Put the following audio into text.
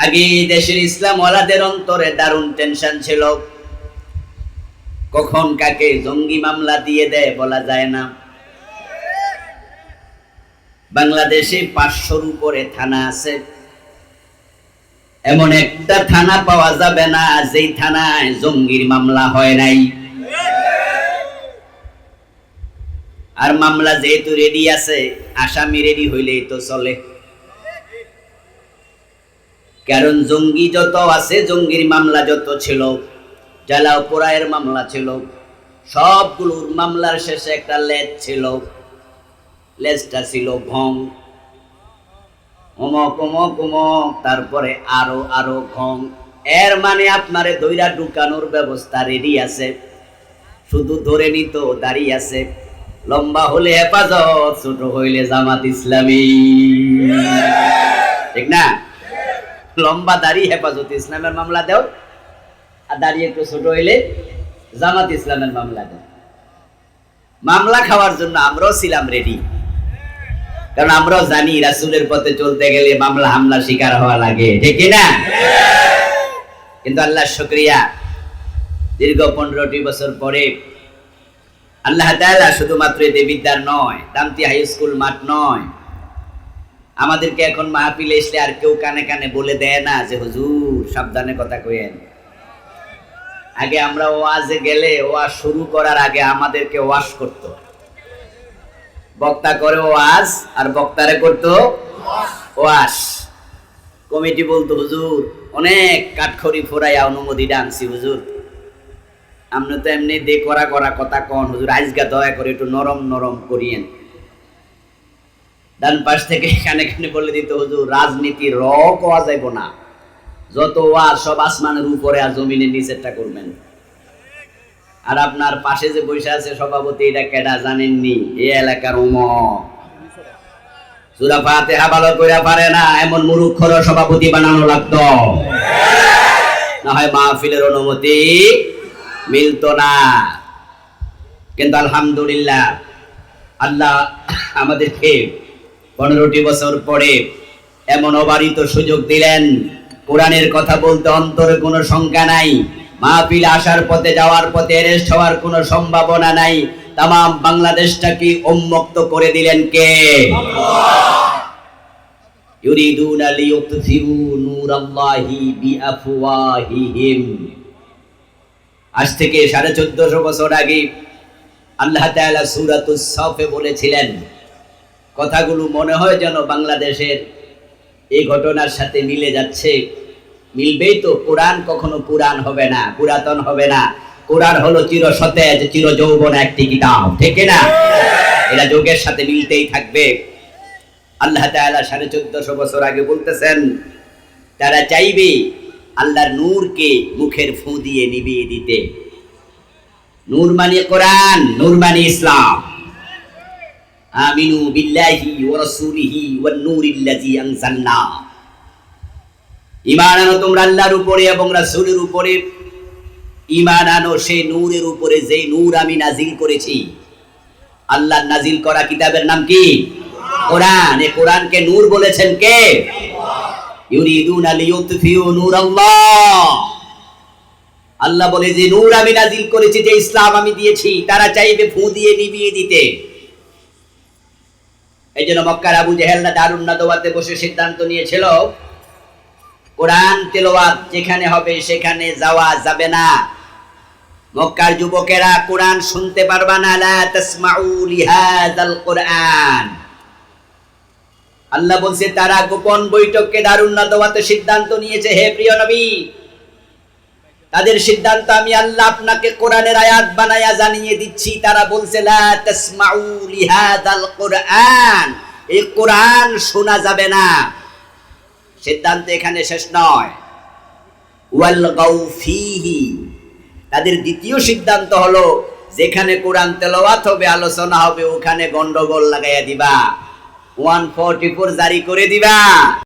আগে দেশের ইসলাম ওয়ালাদের অন্তরে দারুণ টেনশন ছিল, কখন কাকে জঙ্গি মামলা দিয়ে দেয় বলা যায় না। বাংলাদেশে 500-র উপরে থানা আছে, এমন একটা থানা পাওয়া যাবে না যেই থানায় জঙ্গির মামলা হয় নাই। আর মামলা যেহেতু রেডি আছে, আসামি রেডি হইলেই তো চলে। কারণ জঙ্গি যত আছে, জঙ্গির মামলা যত ছিল, জ্বালাও পোড়ায়ের মামলা ছিল, সবগুলোর মামলার শেষে একটা লেজ ছিল। লেজটা ছিল ঘং, অমক অমক অমক, তারপরে আরো আরো ঘং। এর মানে আপনারে দইরা ঢুকানোর ব্যবস্থা রেডি আছে, শুধু ধরে নিত দাঁড়িয়ে আছে। লম্বা হলে হেফাজত, ছোট হইলে জামাত ইসলামী, ঠিক না? লম্বা দাড়ি হেফাজত ইসলামের মামলা দেও, আর দাড়ি একটু ছোট হইলে জামাত ইসলামের মামলা দেও। মামলা খাওয়ার জন্য আমরাও ছিলাম রেডি, কারণ আমরাও জানি রাসূলের পথে চলতে গেলে মামলা হামলা শিকার হওয়া লাগে, ঠিক না? কিন্তু আল্লাহর শুকরিয়া, দীর্ঘ 15টি বছর পরে আল্লাহ তাআলা শুধুমাত্র দেবিদ্যার নয়, দামতি হাই স্কুল মাঠ নয়, আমাদেরকে এখন মাহফিলে এসে আর কেউ কানে কানে বলে দেয় না যে হুজুর সাবধানে কথা কইেন। আগে আমরা ওয়াজে গেলে, ওয়াজ শুরু করার আগে আমাদেরকে ওয়াজ করত, বক্তা করে ওয়াজ আর বক্তারে করতো ওয়াজ। কমিটি বলতো হুজুর অনেক কাঠখড়ি ফোরাইয়া অনুমতি আনছি, হুজুর আপনি তো এমনি দে করা করা কথা কন, হুজুর আজকে দয়া করে একটু নরম নরম করিয়েন। ডান পাশ থেকে কানে কানে বলে দিত হুজুর রাজনীতি র কোয়া যাইব না, যত ওয়াজ সব আসমানের উপরে আর জমিনের নিচেরটা করবেন। আর আপনার পাশে যে বসে আছে সভাপতি, এটা কেডা জানেননি? এই এলাকার সূরা ফাতিহা ভালো করে পারে না, এমন মূর্খর সভাপতি বানানো লাগতো, না হয় মাহফিলের অনুমতি মিলতো না। কিন্তু আলহামদুলিল্লাহ আল্লাহ আমাদেরকে 15টি বছর পরে এমন অবারিত সুযোগ দিলেন, কোরআনের কথা বলতে অন্তরে কোনো শঙ্কা নাই, মাহফিল আসার পথে যাওয়ার পথে অ্যারেস্ট হওয়ার কোনো সম্ভাবনা নাই। তামাম বাংলাদেশটাকে উন্মুক্ত করে দিলেন কে? আল্লাহ। ইউরিদুনা লিইউতফিউ নূরাল্লাহি বিআফওয়াহিহিম। আজ থেকে 1450 বছর আগে আল্লাহ তাআলা সূরাতুস সাফে বলেছিলেন, কথাগুলো মনে হয় যেন বাংলাদেশের এই ঘটনার সাথে মিলে যাচ্ছে। মিলবেই তো, কোরআন কখনো পুরান হবে না, পুরাতন হবে না। কোরআন হলো চির সতেজ, চির যৌবন একটি কিতাব, ঠিক না? এটা যুগের সাথে মিলতেই থাকবে। আল্লাহ তাআলা 1450 বছর আগে বলতেছেন, তারা চাইবে আল্লাহর নূরকে মুখের ফু দিয়ে নিভিয়ে দিতে। নূর মানে কোরআন, নূর মানে ইসলাম। আমিনু বিল্লাহি ওয়া রাসূলিহি ওয়ান নূরিল্লাযী আনজালনা। ঈমান আনো তোমরা আল্লাহর উপরে এবং রাসূলের উপরে। ঈমান আনো সেই নূরের উপরে, যেই নূর আমি নাজিল করেছি। আল্লাহর নাজিল করা কিতাবের নাম কি? কোরআন। এই কোরআনকে নূর বলেছেন কে? আল্লাহ। ইউরিদুনা লিইউতফিউ নূরাল্লাহ। আল্লাহ বলে যে নূর আমি নাজিল করেছি, যে ইসলাম আমি দিয়েছি, তারা চাইবে ফু দিয়ে নিভিয়ে দিতে। এইজন্য মক্কার আবু জেহেলরা দারুন নাদওয়াতে বসে সিদ্ধান্ত নিয়েছিল, কোরআন তেলাওয়াত যেখানে হবে সেখানে যাওয়া যাবে না। মক্কার যুবকেরা কোরআন শুনতে পারবে না, লা তাসমাউ লিহাযাল কোরআন। আল্লাহ বলছে তারা গোপন বৈঠকে দারুন নাদওয়াতে সিদ্ধান্ত নিয়েছে, হে প্রিয় নবী, তাদের সিদ্ধান্ত আমি আল্লাহ আপনাকে কোরআনের আয়াত বানায়া জানিয়ে দিচ্ছি। তারা বলছে লা তাসমাউ লিহাযাল কোরআন, এই কোরআন শোনা যাবে না। সিদ্ধান্ত এখানে শেষ নয়, ওয়ালগাউ ফীহি। তাদের দ্বিতীয় সিদ্ধান্ত হলো, যেখানে কোরআন তেলাওয়াত হবে, আলোচনা হবে, ওখানে গন্ডগোল লাগাইয়া দিবা, 144 জারি করে দিবা।